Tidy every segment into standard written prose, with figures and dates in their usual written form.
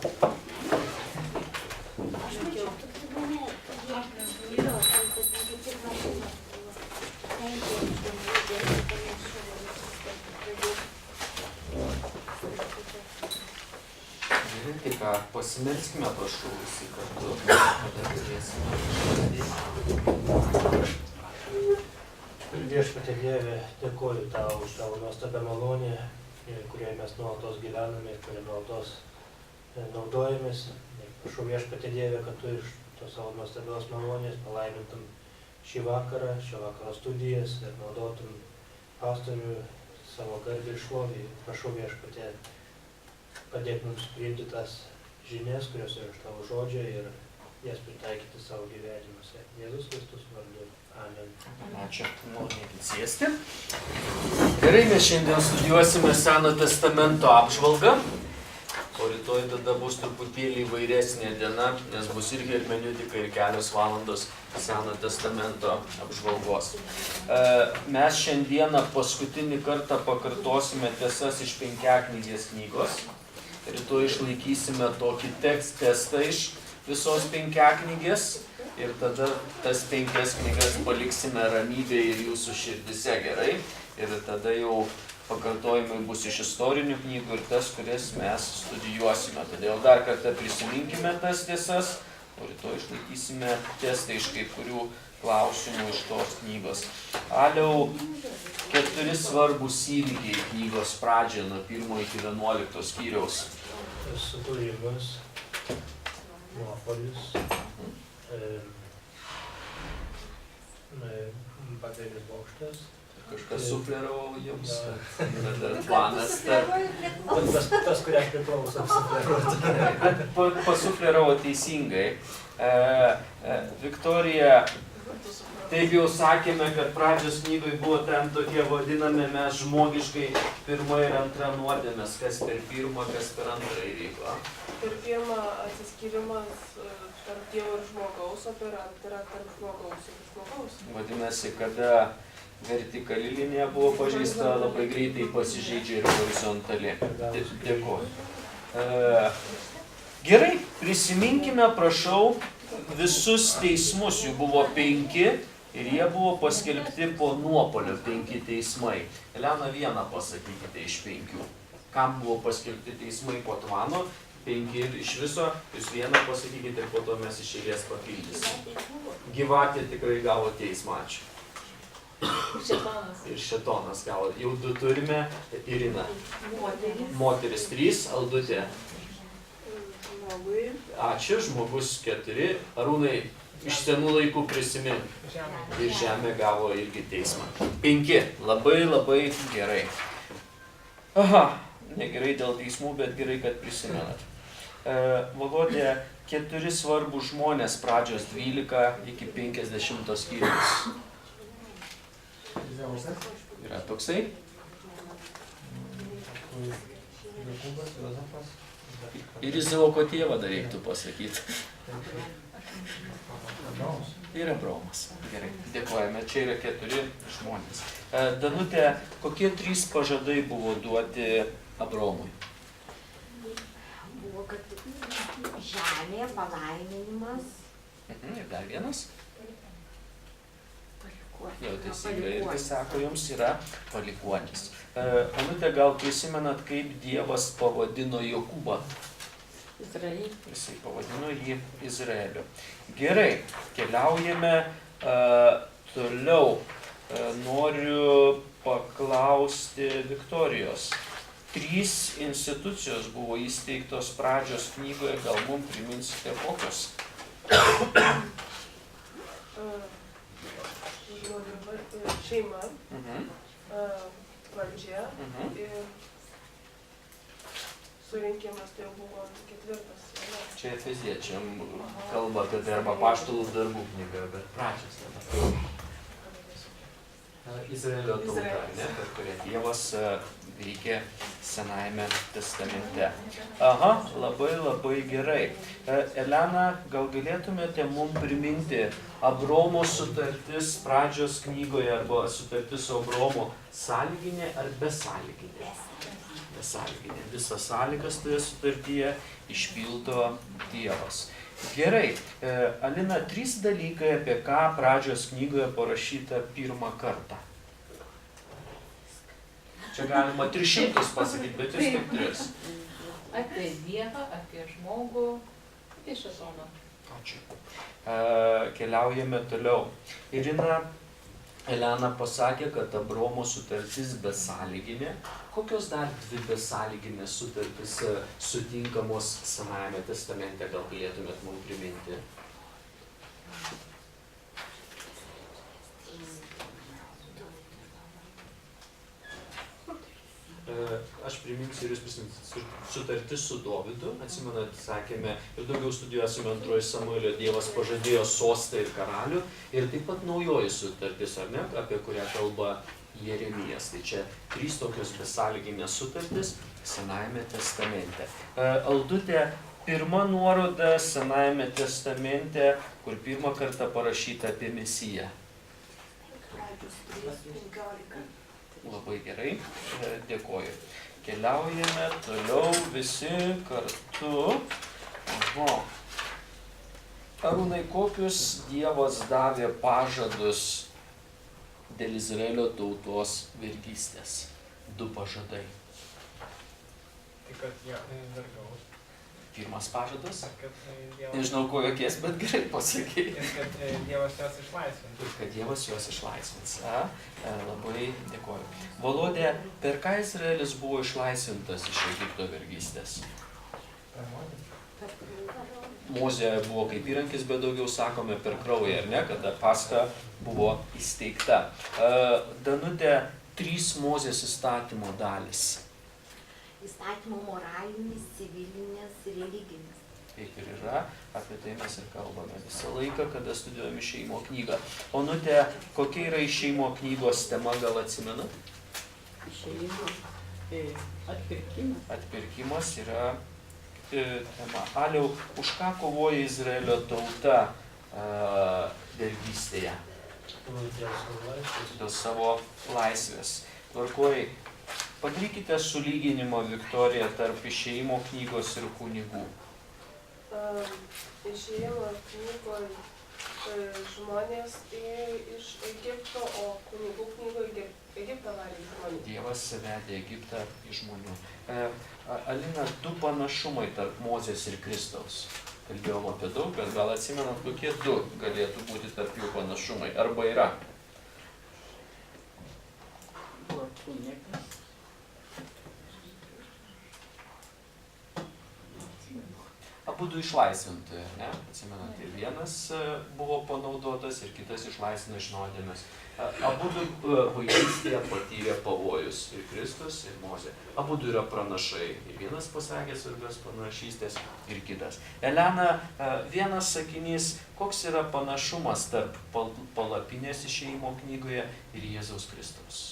Tai ką, pasimelskime, prašau, visi kartu, kada galėsime. Viešpatie Dieve, dėkoju Tau už Tavo nuostabią malonę, kurioje mes nuolatos gyvename ir kurioje nuolatos naudojamės. Prašau Viešpatie Dieve, kad Tu iš tos savo nuostabios malonės palaimintum šį vakarą, šio vakaro studijas ir naudotum pastorių savo garbę ir šlovę. Prašau Viešpatie, padėk mums priimti tas žinias, kurios yra iš Tavo žodžio ir jas pritaikyti savo gyvenimuose. Jėzus Kristus vardu. Amen. Ačiū. Malonėkit sėsti. Gerai, mes šiandien studijuosime Seno testamento apžvalgą. O rytoj tada bus truputėlį įvairesnė diena, nes bus ir hermeneutika, ir kelios valandos Seno testamento apžvalgos. Mes šiandieną paskutinį kartą pakartosime tiesas iš Penkiaknygės knygos. Rytoj išlaikysime tokį testą iš visos Penkiaknygės ir tada tas 5 knygas paliksime ramybėje ir jūsų širdise, gerai. Ir tada jau pakartojimai bus iš istorinių knygų ir tas, kurias mes studijuosime. Todėl dar kartą prisiminkime tas tiesas, o rytoj išlaikysime testą iš kai kurių klausimų iš tos knygos. Aliau, 4 svarbūs įvykiai knygos pradžioje nuo 1 iki 11 skyriaus. Sukūrimas, nuopuolis, Babelės bokštas. Kažkas sufleravo jums, dar planas tarp. Tas, kuriam priklauso sufleruoti. Pasufleravo teisingai. Viktorija, taip jau sakėme, kad pradžios knygoje buvo ten tokie vadinami mes žmogiškai 1 ir 2 nuodėmės, kas per 1, kas per 2 įvyko. Per 1 atsiskyrimas tarp Dievo ir žmogaus, o per 2 tarp žmogaus ir žmogaus. Vadinasi, kada vertikali linija buvo pažeista, labai greitai pasižeidžia ir horizontali. Dėkuoju. Gerai, prisiminkime, prašau, visus teismus, jų buvo 5 ir jie buvo paskelbti po nuopuolio, 5 teismai. Elena, vieną pasakykite iš 5. Kam buvo paskelbti teismai po Tvano? 5 ir iš viso, jūs vieną pasakykite ir po to mes iš eilės papildysime. Gyvatė tikrai gavo teismą, ačiū. Ir Šėtonas gavo. Jau 2 turime. Irina. Moteris 3, Aldutė. Ačiū, žmogus 4. Arūnai, iš senų laikų prisimink. Ir žemė gavo irgi teismą. 5. Labai gerai. Aha, negerai dėl teismų, bet gerai, kad prisimenat. Volodė, 4 svarbų žmonės pradžios 12 iki 50 skyrius. Yra toksai? Ir Izaoko tėvą dar reiktų pasakyti. Ir Abraomas. Gerai, dėkojame. Čia yra 4 žmonės. Danutė, kokie 3 pažadai buvo duoti Abraomui? Buvo, kad žemė, palaiminimas. Ir dar vienas? Jau teisingai irgi sako, jums yra palikuonis. Danutė, gal prisimenat, kaip Dievas pavadino Jokūbą? Izraelį. Jisai pavadino jį Izraeliu. Gerai, keliaujame toliau. Noriu paklausti Viktorijos. 3 institucijos buvo įsteigtos pradžios knygoje, gal mums priminsite kokios? Šeima, valdžia ir surinkimas, tai buvo 4. Čia Efeziečiam kalba apie tai, arba Apaštalų darbų knyga, bet pradžios tada. Izraelio tauta, ne, per kurią Dievas veikė Senajame testamente. Aha, labai gerai. Elena, gal galėtumėte mums priminti Abraomo sutartis pradžios knygoje arba sutartis su Abraomu sąlyginė ar besąlyginė? besąlyginė. Visas sąlygas toje sutartyje išpildo Dievas. Gerai, Alina, 3 dalykai, apie ką pradžios knygoje parašyta pirmą kartą. Čia galima 300 pasakyti, bet vis tik 3. Apie Dievą, apie žmogų, apie šėtoną. Ačiū. Keliaujame toliau. Irina, Elena pasakė, kad Abraomo sutartis besąlyginė. Kokios dar 2 besąlyginės sutartis sutinkamos Senajame testamente, gal galėtumėt mums priminti? Aš priminsiu ir jūs prisiminsit. Sutartis su Dovydu, atsimenat, sakėme, ir daugiau studijuosime 2 Samuelio, Dievas pažadėjo sostą ir karalių, ir taip pat naujoji sutartis, ar ne, apie kurią kalba Jeremijas. Tai čia 3 tokios besąlyginės sutartis Senajame testamente. Aldutė, pirma nuoroda Senajame testamente, kur pirmą kartą parašyta apie Mesiją. Labai gerai, dėkoju. Keliaujame toliau visi kartu. Arūnai, kokius Dievas davė pažadus dėl Izraelio tautos vergystės? 2 pažadai. Tai kad jie vergaus. Pirmas pažadas? Dievas... Nežinau, ko jokies, bet gerai pasakė. Ir kad Dievas juos išlaisvins. Ir kad Dievas juos išlaisvins. Labai dėkoju. Volodė, per ką Izraelis buvo išlaisvintas iš Egipto vergystės? Mozė buvo kaip įrankis, bet daugiau sakome per kraują, ar ne, kada Paska buvo įsteigta. Danutė, 3 Mozės įstatymo dalis. Įstatymo moralinis, civilinis, religinis. Taip ir yra, apie tai mes ir kalbame visą laiką, kada studijuojame Išėjimo knygą. Onutė, kokia yra Išėjimo knygos tema, gal atsimenat? Išėjimo, atpirkimas. Atpirkimas yra tema. Aliau, už ką kovoja Izraelio tauta vergystėje? Dėl savo laisvės. Tvarkoj, padarykite sulyginimą, Viktorija, tarp Išėjimo knygos ir kunigų. Išėjimo knygoje žmonės ėjo iš Egipto, o kunigų knygoje Egiptą varė žmonės. Dievas vedė Egiptą iš žmonių. Alina, 2 panašumai tarp Mozės ir Kristaus. Kalbėjom apie daug, bet gal atsimenat, kokie 2 galėtų būti tarp jų panašumai. Arba yra. Abudu išlaisvinti, ne? Atsimenat, ir vienas buvo panaudotas, ir kitas išlaisvino iš nuodėmės. Abudu vaikystėje patyrė pavojus, ir Kristus, ir Mozė. Abudu yra pranašai, ir vienas pasakė svarbios pranašystės, ir kitas. Elena, vienas sakinys, koks yra panašumas tarp palapinės Išėjimo knygoje ir Jėzaus Kristaus?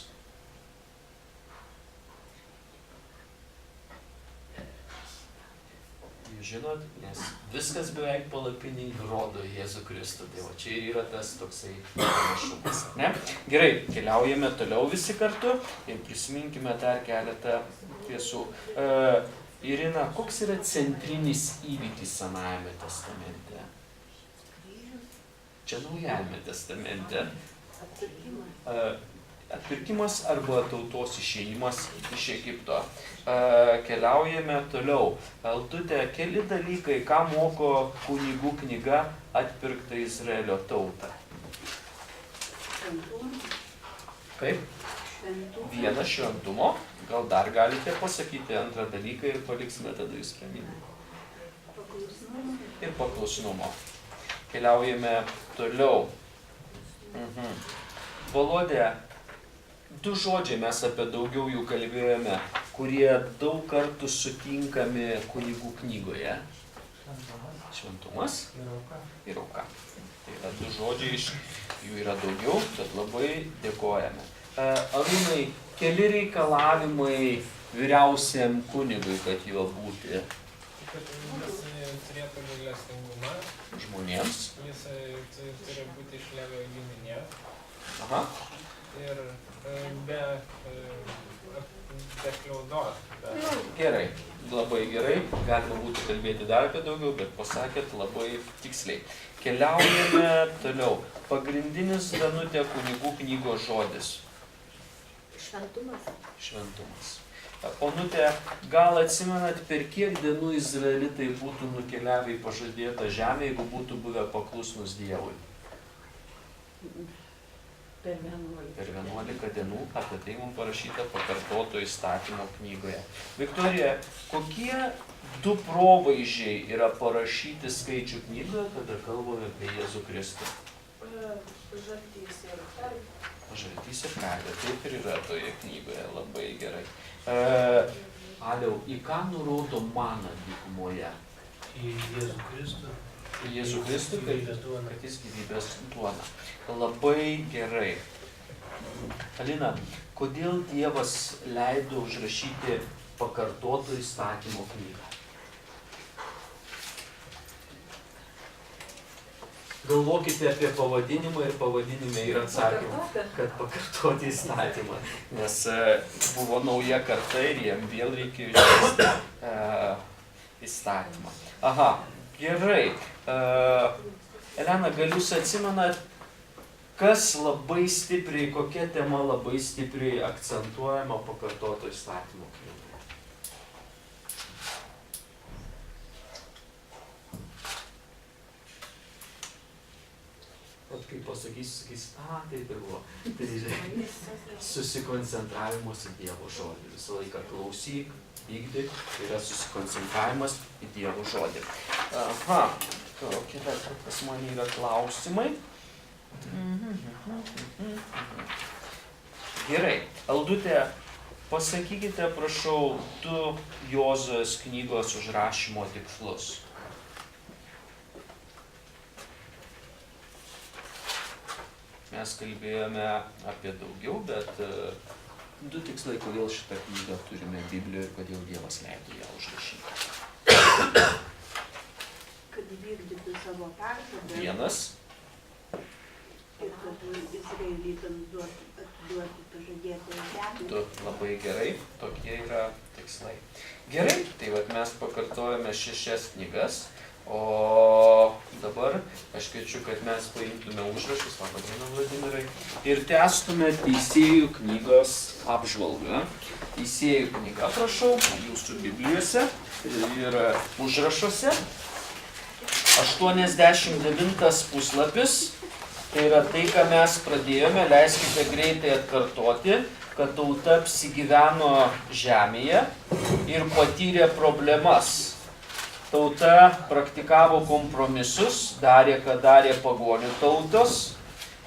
Žinot, nes viskas beveik palapiniai rodo Jėzų Kristų. Tai va, čia ir yra tas toksai panašumas. Ne? Gerai, keliaujame toliau visi kartu ir prisiminkime dar keletą tiesų. Irina, koks yra centrinis įvykis Senajame testamente? Čia Naujajame testamente. Atpirkimas arba tautos išėjimas iš Egipto. Keliaujame toliau. Aldutė, keli dalykai, ką moko kunigų knyga atpirktą Izraelio tautą. Kaip? Vienas šventumo. Gal dar galite pasakyti antrą dalyką ir paliksime tada jūs ramybę. Ir paklusnumo. Keliaujame toliau. Volodė, 2 žodžiai, mes apie daugiau jų kalbėjome, kurie daug kartų sutinkami kunigų knygoje. Šventumas ir auka. Tai yra 2 žodžiai, iš jų yra daugiau, bet labai dėkojame. Arūnai, keli reikalavimai vyriausiam kunigui, kad juo būti? Kad jis turėtų gailestingumą. Žmonėms. Jis turi būti iš Levio giminės. Aha. Ir be kliaudos. Gerai, labai gerai. Galima būtų kalbėti dar apie daugiau, bet pasakėt labai tiksliai. Keliaujame toliau. Pagrindinis, Danutė, kunigų knygos žodis. Šventumas. Šventumas. Onutė, gal atsimenat, per kiek dienų izraelitai būtų nukeliavę į pažadėtą žemę, jeigu būtų buvę paklusnus Dievui? Per 11. Per 11 dienų, apie tai mums parašyta Pakartoto įstatymo knygoje. Viktorija, kokie du provaizdžiai yra parašyti Skaičių knygoje, kada kalbame apie Jėzų Kristų? Žaltys ir karvė. Žaltys ir karvė, taip ir yra toje knygoje, labai gerai. Aliau, į ką nurodo mana dykumoje? Į Jėzų Kristų. Į Jėzų Kristų, Gyvybės duona. kad jis gyvybės duona. Labai gerai. Alina, kodėl Dievas leido užrašyti Pakartoto įstatymo knygą? Galvokite apie pavadinimą ir pavadinime yra atsakymas, kad pakartoti įstatymą. Nes buvo nauja karta ir jiem vėl reikėjo išvesti įstatymą. Aha, gerai. Elena, gal jūs atsimenat, kas labai stipriai, kokia tema labai stipriai akcentuojama Pakartoto įstatymo knygoje? Vat kaip sakys, taip ir buvo. Tai susikoncentravimas į Dievo žodį. Visą laiką klausyk, vykdyk, yra susikoncentravimas į Dievo žodį. Aha, kokie dar pas mane yra klausimai. Gerai, Aldutė, pasakykite, prašau, 2 Jozuės knygos užrašymo tikslus. Mes kalbėjome apie daugiau, bet 2 tikslai, kodėl šitą knygą turime Biblijoje ir kodėl Dievas leido ją užrašyti. Kad vykdytų savo pažadą. Vienas. Ir kad izraelitams atiduoti pažadėtąją žemę. 2, labai gerai, tokie yra tikslai. Gerai, tai vat mes pakartojame 6 knygas. O dabar aš kviečiu, kad mes paimtume užrašus, labą dieną, Vladimirai, ir tęstume Teisėjų knygos apžvalgą. Teisėjų knyga, prašau, jūsų Biblijose ir užrašuose. 89 puslapis, tai yra tai, ką mes pradėjome, leiskite greitai atkartoti, kad tauta apsigyveno žemėje ir patyrė problemas. Tauta praktikavo kompromisus, darė, ką darė pagonių tautos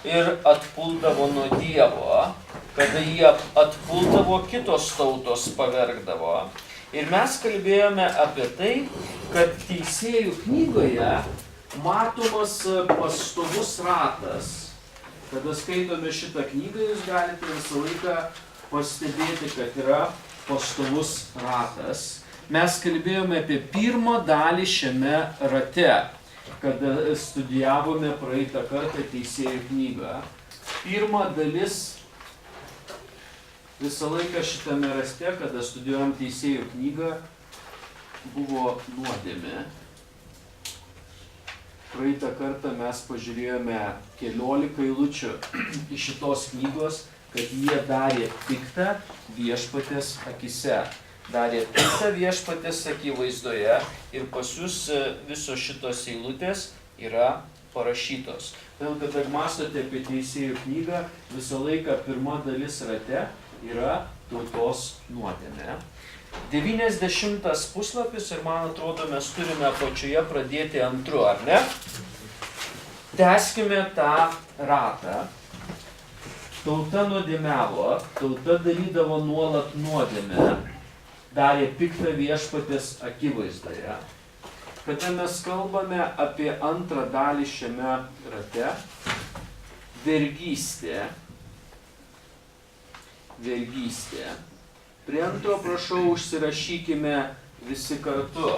ir atpuldavo nuo Dievo. Kada jie atpuldavo, kitos tautos pavergdavo. Ir mes kalbėjome apie tai, kad Teisėjų knygoje matomas pastovus ratas. Kada skaitome šitą knygą, jūs galite visą laiką pastebėti, kad yra pastovus ratas. Mes kalbėjome apie pirmą dalį šiame rate, kada studijavome praeitą kartą Teisėjų knygą. Pirma dalis visą laiką šitame raste, kada studijuojam Teisėjų knygą, buvo nuodėmė. Praeitą kartą mes pažiūrėjome 14 eilučių iš šitos knygos, kad jie darė piktą Viešpaties akise. Darė piktą Viešpaties akivaizdoje ir pas jūs visos šitos eilutės yra parašytos. Todėl, kada mąstote apie Teisėjų knygą, visą laiką pirma dalis rate yra tautos nuodėmė. 90 puslapis ir man atrodo mes turime apačioje pradėti 2, ar ne? Tęskime tą ratą. Tauta nuodėmiavo, tauta darydavo nuolat nuodėmę, darė piktą Viešpaties akivaizdoje. Kada mes kalbame apie antrą dalį šiame rate, vergystė. Prie antro, prašau, užsirašykime visi kartu.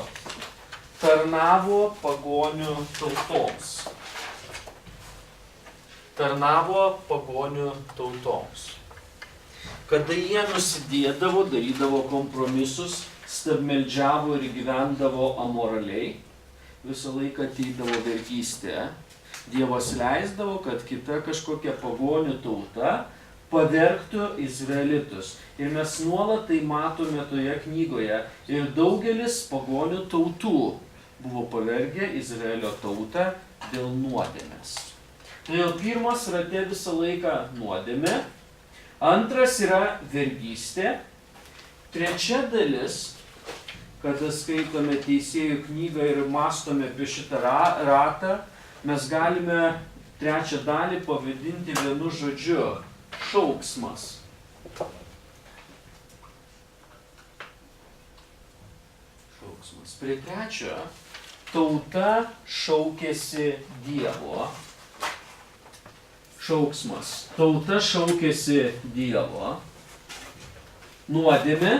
Tarnavo pagonių tautoms. tarnavo pagonių tautoms. Kada jie nusidėdavo, darydavo kompromisus, stabmeldžiavo ir gyvendavo amoraliai, visą laiką ateidavo vergystė, Dievas leisdavo, kad kita kažkokia pagonių tauta pavergtų izraelitus. Ir mes nuolat tai matome toje knygoje. Ir daugelis pagonių tautų buvo pavergę Izraelio tautą dėl nuodėmės. Todėl pirmas rate visą laiką nuodėmė, antras yra vergystė, trečia dalis, kada skaitome Teisėjų knygą ir mąstome apie šitą ratą, mes galime trečią dalį pavadinti vienu žodžiu – šauksmas. Šauksmas. Prie trečio tauta šaukėsi Dievo. Šauksmas. Tauta šaukėsi Dievo. Nuodėmė.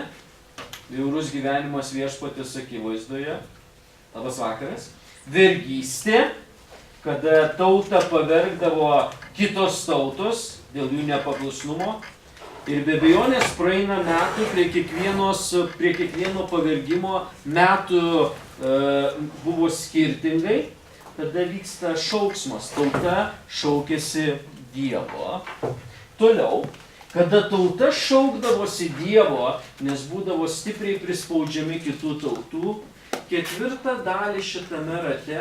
Bjaurus gyvenimas Viešpaties akivaizdoje. Labas vakaras. Vergystė. Kada tautą pavergdavo kitos tautos dėl jų nepaklusnumo. Ir be abejonės praeina metų prie kiekvieno pavergimo metų buvo skirtingai. Tada vyksta šauksmas. Tauta šaukėsi Dievo. Toliau, kada tauta šaukdavosi Dievo, nes būdavo stipriai prispaudžiami kitų tautų, ketvirtą dalį šitame rate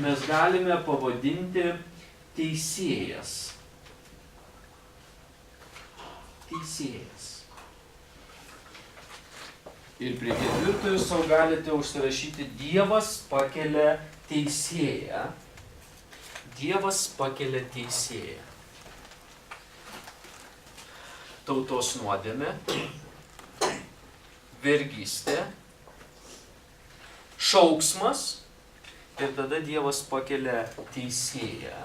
mes galime pavadinti teisėjas. Teisėjas. Ir prie ketvirtojo savo galite užsirašyti Dievas pakelia teisėją. Dievas pakelia teisėją. Tautos nuodėmė, vergystė, šauksmas ir tada Dievas pakelia teisėją.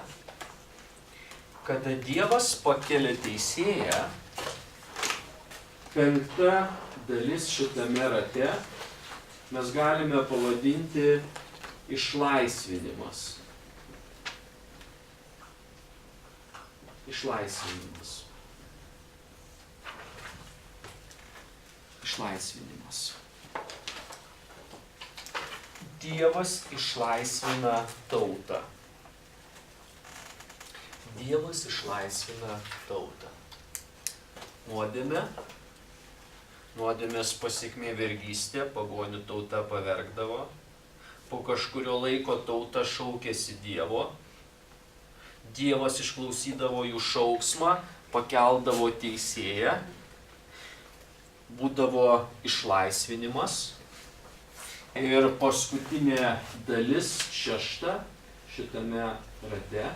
Kada Dievas pakelia teisėją, penkta dalis šitame rate mes galime pavadinti išlaisvinimas. Išlaisvinimas. Išlaisvinimas. Dievas išlaisvina tautą. Dievas išlaisvina tautą. Nuodėmė. Nuodėmės pasekmė vergystė, pagonių tauta pavergdavo. Po kažkurio laiko tauta šaukėsi Dievo. Dievas išklausydavo jų šauksmą, pakeldavo teisėją. Būdavo išlaisvinimas. Ir paskutinė dalis, šešta, šitame rate,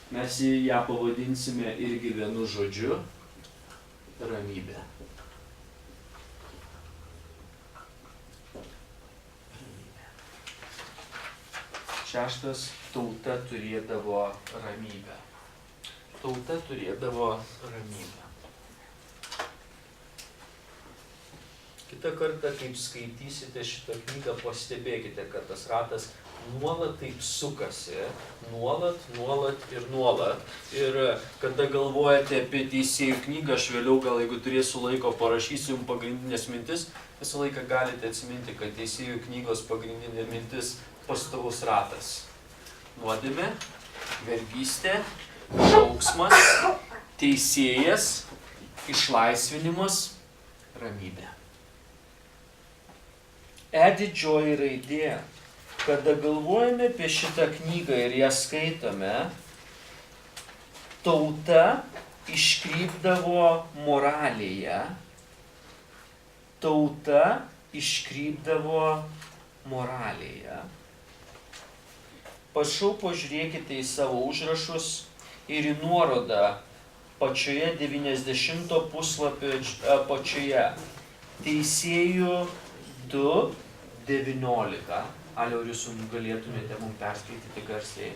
mes ją pavadinsime irgi vienu žodžiu – ramybė. Šeštas, tauta turėdavo ramybę. Tauta turėdavo ramybę. Kitą kartą, kaip skaitysite šitą knygą, pastebėkite, kad tas ratas nuolat taip sukasi, nuolat ir nuolat. Ir kada galvojate apie Teisėjų knygą, aš vėliau gal, jeigu turėsiu laiko, parašysiu jums pagrindinės mintis, visą laiką galite atsiminti, kad Teisėjų knygos pagrindinė mintis pastovus ratas. Nuodėmė, vergystė, šauksmas, teisėjas, išlaisvinimas, ramybė. Didžioji raidė. Kada galvojame apie šitą knygą ir ją skaitome, tauta iškrypdavo moralėje. Tauta iškrypdavo moralėje. Prašau, pažiūrėkite į savo užrašus ir į nuorodą pačioje 90 puslapio apačioje. Teisėjų 2:19. Aliau, ar jūs galėtumėte mums perskaityti garsiai?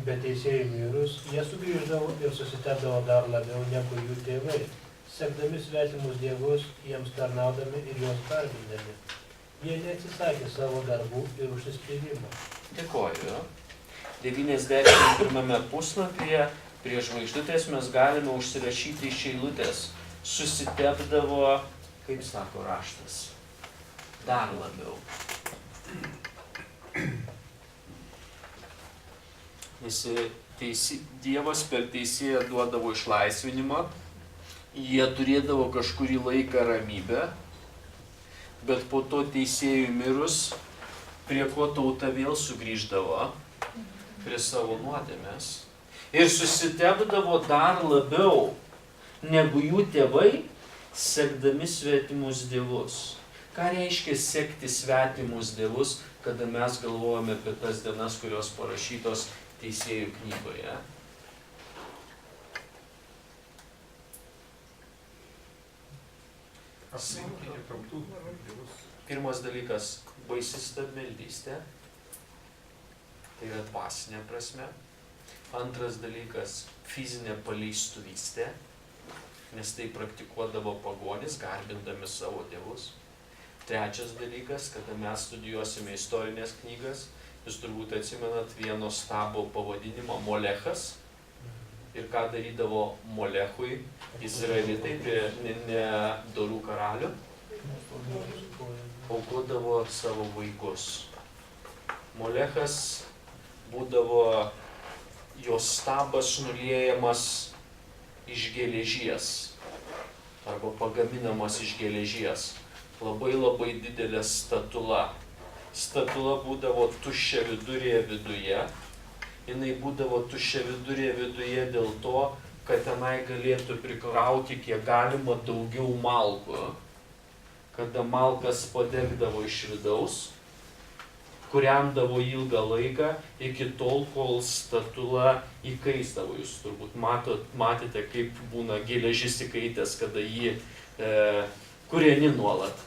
Bet teisėjai mirus, jie sugrįždavo ir susitepdavo dar labiau negu jų tėvai, sekdami svetimus dievus, jiems tarnaudami ir juos garbindami. Jie neatsisakė savo darbų ir užsispyrimo. Dėkoju. 91 puslapyje prie žvaigždutės mes galime užsirašyti iš eilutės. Susitepdavo, kaip sako raštas, dar labiau. Nes Dievas per teisėją duodavo išlaisvinimą, jie turėdavo kažkurį laiką ramybę, bet po to teisėjui mirus, prie ko tauta vėl sugrįždavo, prie savo nuodėmės. Ir susitepdavo dar labiau negu jų tėvai, sekdami svetimus dievus. Ką reiškia sekti svetimus dievus, kada mes galvojame apie tas dienas, kurios parašytos Teisėjų knygoje? Pirmas dalykas – baisi stabmeldystė, tai yra dvasinė prasme. Antras dalykas – fizinė paleistuvystė, nes tai praktikuodavo pagonis, garbindami savo dievus. Trečias dalykas, kada mes studijuosime istorinės knygas, jūs turbūt atsimenat vieno stabo pavadinimą Molechas. Ir ką darydavo Molechui izraelitai prie nedorų karalių? Aukodavo savo vaikus. Molechas būdavo, jo stabas nuliejamas iš geležies arba pagaminamas iš geležies. Labai didelė statula. Statula būdavo tuščia vidurėje viduje. Jinai būdavo tuščia vidurėje viduje dėl to, kad tenai galėtų prikrauti kiek galima daugiau malkų. Kada malkas padegdavo iš vidaus, kūrendavo ilgą laiką, iki tol, kol statula įkaisdavo. Jūs turbūt matėte, kaip būna geležis įkaitęs, kada jį kūreni nuolat.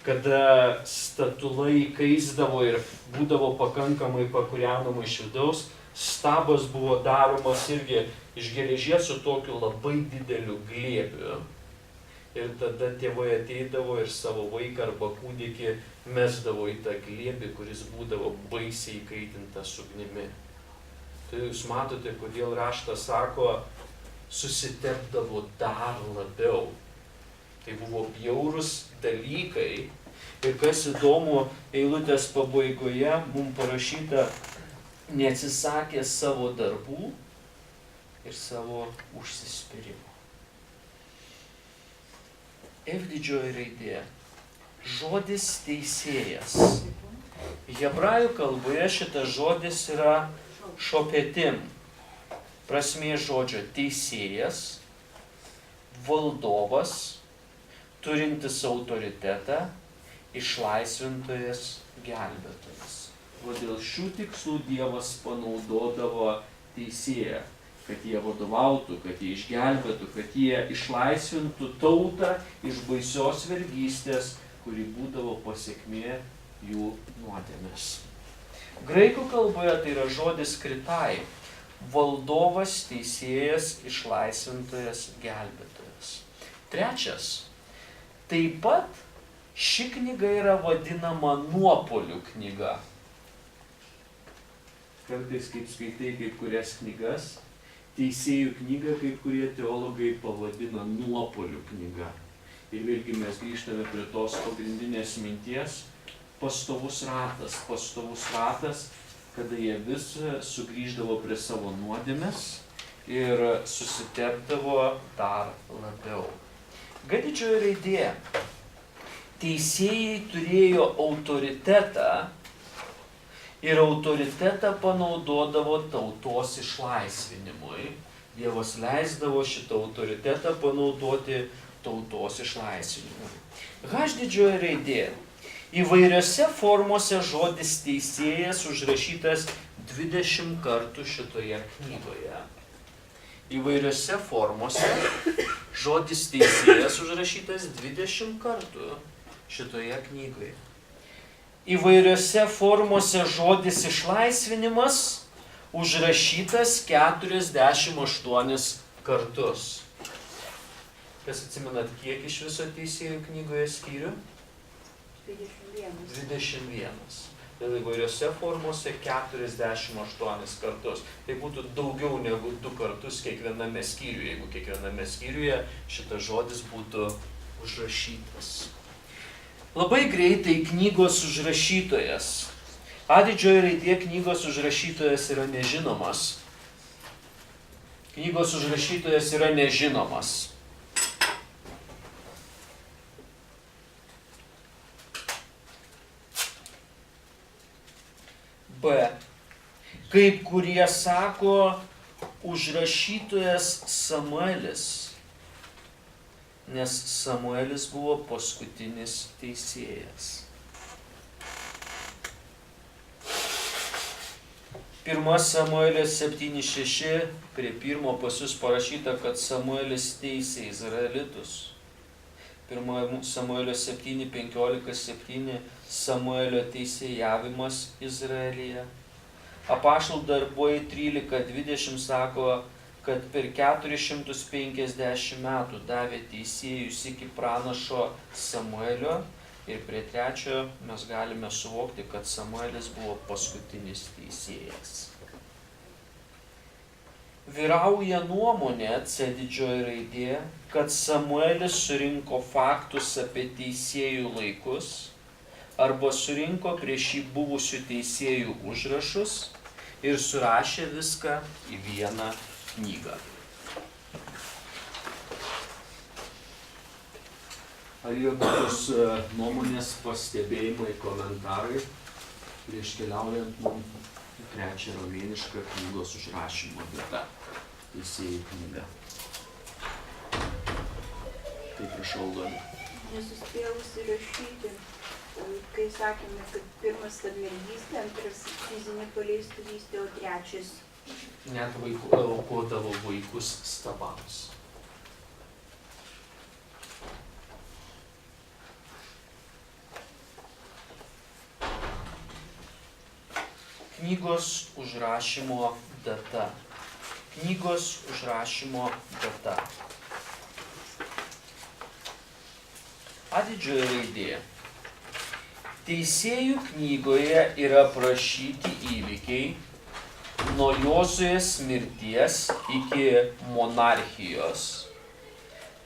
Kada statula įkaisdavo ir būdavo pakankamai pakūrenama iš vidaus, stabas buvo daromas irgi iš geležies su tokiu labai dideliu glėbiu. Ir tada tėvai ateidavo ir savo vaiką arba kūdikį mesdavo į tą glėbį, kuris būdavo baisiai įkaitintas ugnimi. Tai jūs matote, kodėl raštas sako, susitepdavo dar labiau. Tai buvo bjaurūs dalykai. Ir kas įdomu, eilutės pabaigoje mums parašyta, neatsisakė savo darbų ir savo užsispyrimo. F didžioji raidė. Žodis teisėjas. Hebrajų kalboje šitas žodis yra šopetim. Prasmė žodžio teisėjas, valdovas, turintis autoritetą, išlaisvintojas, gelbėtojas. O dėl šių tikslų Dievas panaudodavo teisėją, kad jie vadovautų, kad jie išgelbėtų, kad jie išlaisvintų tautą iš baisios vergystės, kuri būdavo pasekmė jų nuodėmės. Graikų kalboje tai yra žodis kritai, valdovas, teisėjas, išlaisvintojas, gelbėtojas. Trečias. Taip pat ši knyga yra vadinama nuopuolių knyga. Kartais, kaip skaitai kai kurias knygas, Teisėjų knygą kai kurie teologai pavadina nuopuolių knyga. Ir vėlgi mes grįžtame prie tos pagrindinės minties, pastovus ratas, kada jie vis sugrįždavo prie savo nuodėmės ir susitepdavo dar labiau. G didžioji raidė. Teisėjai turėjo autoritetą ir autoritetą panaudodavo tautos išlaisvinimui. Dievas leisdavo šitą autoritetą panaudoti tautos išlaisvinimui. H didžioji raidė. Įvairiose formose žodis teisėjas užrašytas 20 kartų šitoje knygoje. Įvairiose formose žodis teisėjas užrašytas 20 kartų šitoje knygoje. Įvairiose formose žodis išlaisvinimas užrašytas 48 kartus. Kas atsimenat, kiek iš viso Teisėjų knygoje skyrių? 21. 21. įvairiose formose 48 kartus. Tai būtų daugiau negu 2 kartus kiekviename skyriuje, jeigu kiekviename skyriuje šitas žodis būtų užrašytas. Labai greitai knygos užrašytojas. A didžioji raidė knygos užrašytojas yra nežinomas. Knygos užrašytojas yra nežinomas. B. Kaip kurie sako, užrašytojas Samuelis, nes Samuelis buvo paskutinis teisėjas. 1 Samuelio 7:6 prie 1 pas jūs parašyta, kad Samuelis teisė Izraelitus. 1 Samuelio 7:15-7 Samuelio teisėjavimas Izraelyje. Apaštalų darbai 13:20 sako, kad per 450 metų davė teisėjus iki pranašo Samuelio ir prie 3 mes galime suvokti, kad Samuelis buvo paskutinis teisėjas. Vyrauja nuomonė, C didžioji raidė, kad Samuelis surinko faktus apie teisėjų laikus arba surinko prieš jį buvusių teisėjų užrašus ir surašė viską į vieną knygą. Ar yra kokios nuomonės, pastebėjimai, komentarai prieš keliaujant mums į 3 romėnišką knygos užrašymo datą, teisėjų knygą? Tai prašau, Dona. Nesuspėjau užsirašyti, kai sakėme, kad pirmas ta mergystė, antras fizinė paleistuvystė, o 3 Net aukodavo vaikus stabams. Knygos užrašymo data. Knygos užrašymo data. A didžioji raidė. Teisėjų knygoje yra aprašyti įvykiai nuo Jozuės mirties iki monarchijos.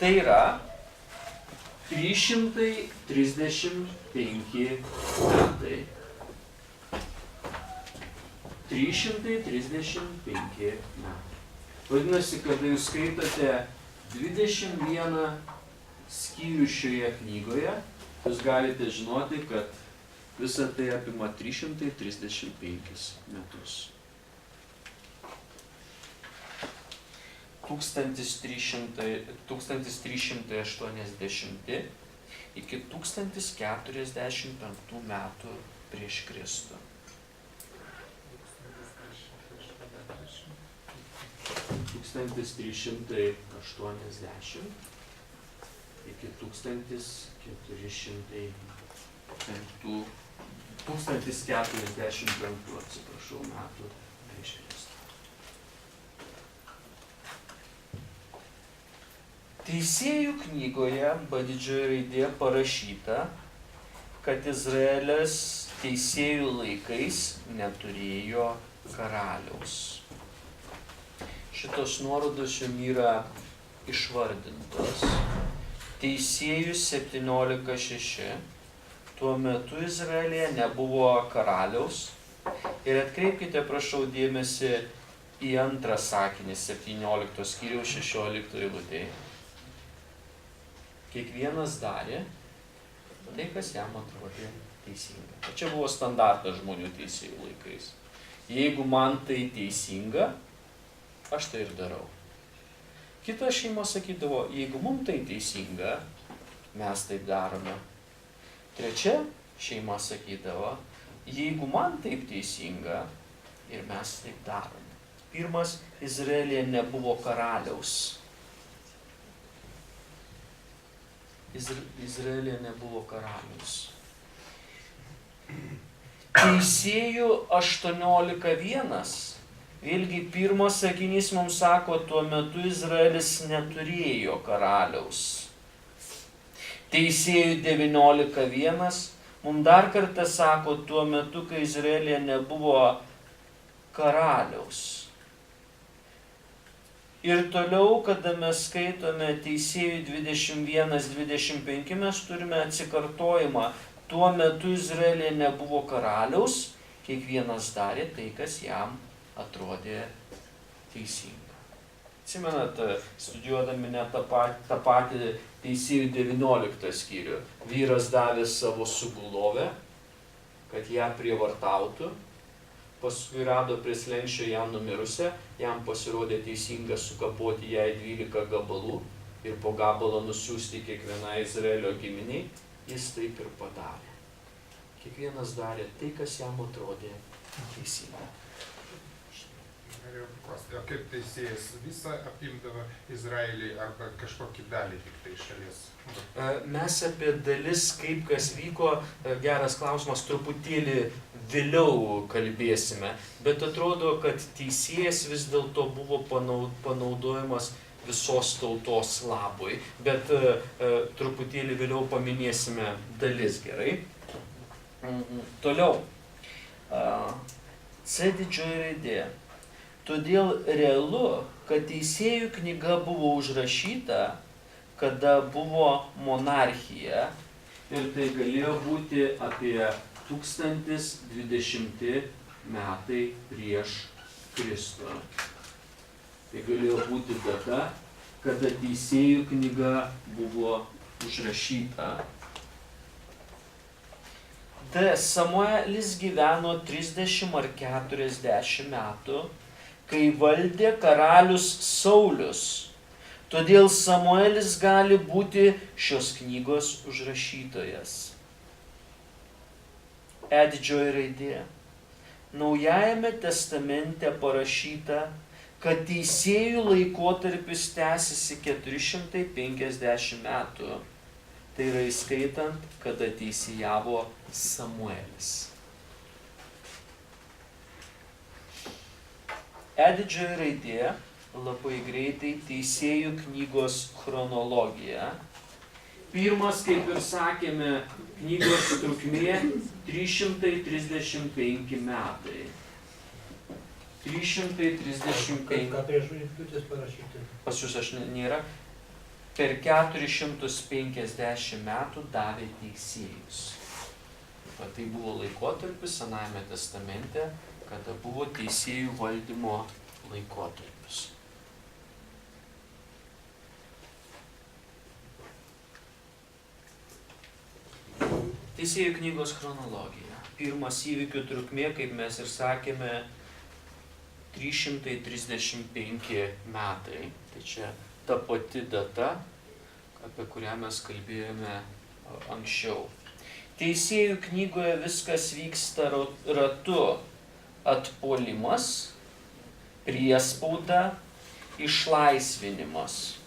Tai yra 335 metai. 335 metų. Vadinasi, kada jūs skaitote 21 skyrių šioje knygoje, jūs galite žinoti, kad visa tai apima 335 metus. 1380 iki 1045 metų prieš Kristų. 1380 iki 1445 metų prieš Kristų. Teisėjų knygoje B didžioji raidė parašyta, kad Izraelis teisėjų laikais neturėjo karaliaus. Šitos nuorodos jums yra išvardintos. Teisėjų 17:6. Tuo metu Izraelyje nebuvo karaliaus. Ir atkreipkite, prašau, dėmesį į antrą sakinį 17 skyriaus 16 eilutėje. Kiekvienas darė tai, kas jam atrodė teisinga. Čia buvo standartas žmonių teisėjų laikais. Jeigu man tai teisinga, aš tai ir darau. Kita šeima sakydavo, jeigu mums tai teisinga, mes taip darome. Trečia šeima sakydavo, jeigu man taip teisinga, ir mes taip darome. Pirmas, Izraelyje nebuvo karaliaus. Izraelyje nebuvo karaliaus. Teisėjų 18:1. Vėlgi pirmas sakinys mums sako, tuo metu Izraelis neturėjo karaliaus. Teisėjų 19:1. Mums dar kartą sako, tuo metu, kai Izraelėje nebuvo karaliaus. Ir toliau, kada mes skaitome Teisėjų 21-25, mes turime atsikartojimą. Tuo metu Izraelėje nebuvo karaliaus, kiekvienas darė tai, kas jam atrodė teisinga. Atsimenat, studijuodami net tą patį Teisėjų 19 skyrių. Vyras davė savo sugulovę, kad ją prievartautų, paskui rado prie slenksčio ją numirusią, jam pasirodė teisinga sukapoti jai 12 gabalų ir po gabalą nusiųsti kiekvienai Izraelio giminiai, jis taip ir padarė. Kiekvienas darė tai, kas jam atrodė teisinga. Norėjau paklausti, o kaip teisėjas visą apimdavo Izraelį arba kažkokį dalį tik tai šalies? Mes apie dalis, kaip kas vyko, geras klausimas, truputėlį vėliau kalbėsime, bet atrodo, kad teisėjas vis dėlto buvo panaudojamas visos tautos labui, bet truputėlį vėliau paminėsime dalis, gerai? Toliau. C didžioji raidė. Todėl realu, kad Teisėjų knyga buvo užrašyta, kada buvo monarchija, ir tai galėjo būti apie 1020 metai prieš Kristų. Tai galėjo būti data, kada Teisėjų knyga buvo užrašyta. Samuelis gyveno 30 ar 40 metų, kai valdė karalius Saulius. Todėl Samuelis gali būti šios knygos užrašytojas. E didžioji raidė. Naujajame testamente parašyta, kad teisėjų laikotarpis tęsiasi 450 metų. Tai yra įskaitant, kada teisėjavo Samuelis. E didžioji raidė, labai greitai Teisėjų knygos chronologija. Pirmas, kaip ir sakėme, knygos trukmė 335 metai. 335. Ką prieš žvaigždutės parašyti? Pas jūs aš nėra. Per 450 metų davė teisėjus. Tai buvo laikotarpis Senajame testamente, kada buvo teisėjų valdymo laikotarpis. Teisėjų knygos chronologija. Pirmas įvykių trukmė, kaip mes ir sakėme, 335 metai. Tai čia ta pati data, apie kurią mes kalbėjome anksčiau. Teisėjų knygoje viskas vyksta ratu. Atpuolimas, priespauda, išlaisvinimas.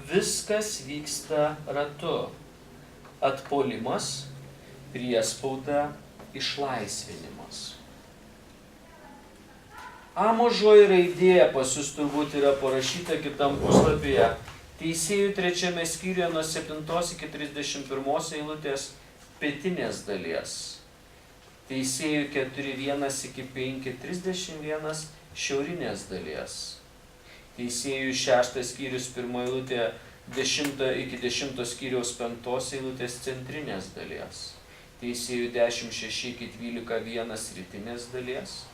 Viskas vyksta ratu. Atpuolimas, priespauda, išlaisvinimas. A mažoji raidė pas jūs turbūt yra parašyta kitam puslapyje. Teisėjų 3 skyriuje nuo 7 iki 31 eilutės pietinės dalies. Teisėjų 4:1 iki 5:31 šiaurinės dalies. Teisėjų 6 skyrius 1 eilutė 10 iki 10 skyriaus 5 eilutės centrinės dalies. Teisėjų 10:6 iki 12:1 rytinės dalies.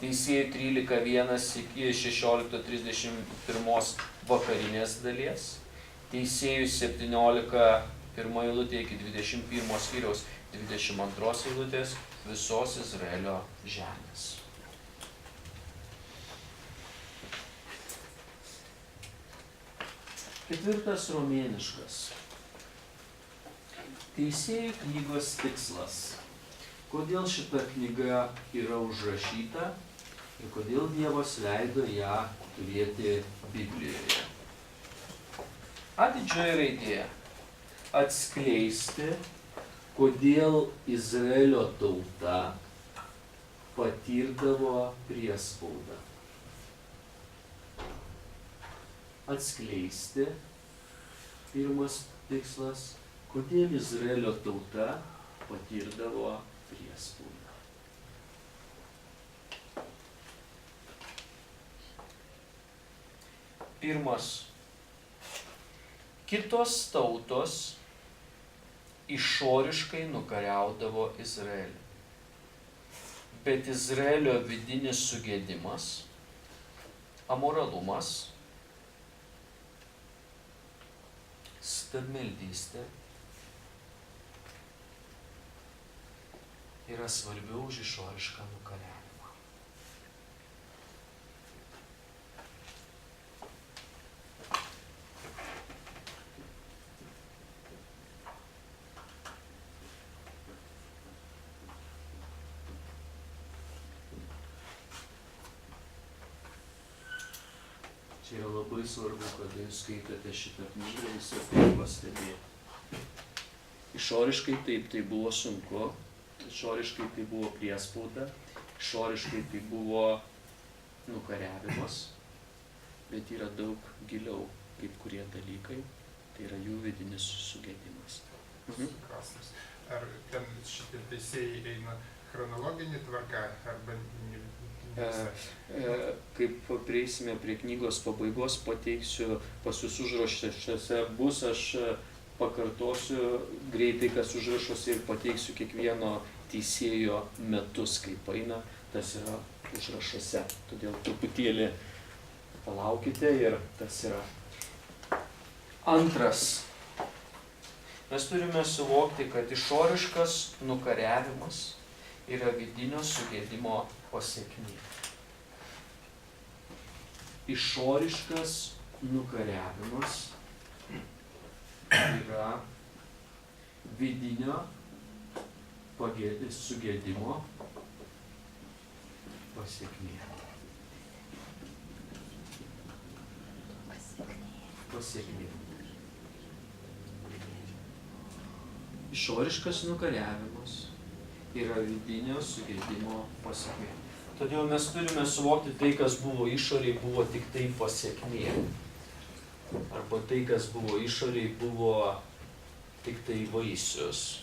Teisėjų 13:1 iki 16:31 vakarinės dalies. Teisėjų 17:1 eilutė iki 21 skyriaus 22 eilutės visos Izraelio žemės. Ketvirtas romėniškas. Teisėjų knygos tikslas. Kodėl šita knyga yra užrašyta ir kodėl Dievas leido ją turėti Biblijoje. A didžioji raidė. Atskleisti, kodėl Izraelio tauta patirdavo priespaudą. Atskleisti, pirmas tikslas, Kodėl Izraelio tauta patirdavo priespaudą? Pirmas. Kitos tautos išoriškai nukariaudavo Izraelį. Bet Izraelio vidinis sugėdimas, amoralumas, stabmeldystė yra svarbiau už išorišką nukariavimą. Čia yra labai svarbu, kada jūs skaitote šitą knygą, visą tai pastebėti. Išoriškai taip tai buvo sunku, išoriškai tai buvo priespauda, išoriškai tai buvo nukariavimas, bet yra daug giliau kaip kurie dalykai, tai yra jų vidinis sugėdimas. Klausimas. Ar ten šitie teisėjai eina chronologinį tvarką arba ne? Kaip prieisime prie knygos pabaigos, pateiksiu pas jūs užrašuose bus, aš pakartosiu greitai, kas užrašuose ir pateiksiu kiekvieno teisėjo metus, kaip eina, tas yra užrašuose. Todėl truputėlį palaukite ir tas yra. Antras. Mes turime suvokti, kad išoriškas nukariavimas yra vidinio sugėdimo pasekmė. Išoriškas nukariavimas yra vidinio sugėdimo pasekmė. Pasekmė. Išoriškas nukariavimas yra vidinio sugėdimo pasekmė. Todėl mes turime suvokti tai, kas buvo išoriai, buvo tik tai pasekmė. Arba tai, kas buvo išoriai, buvo tik tai vaisius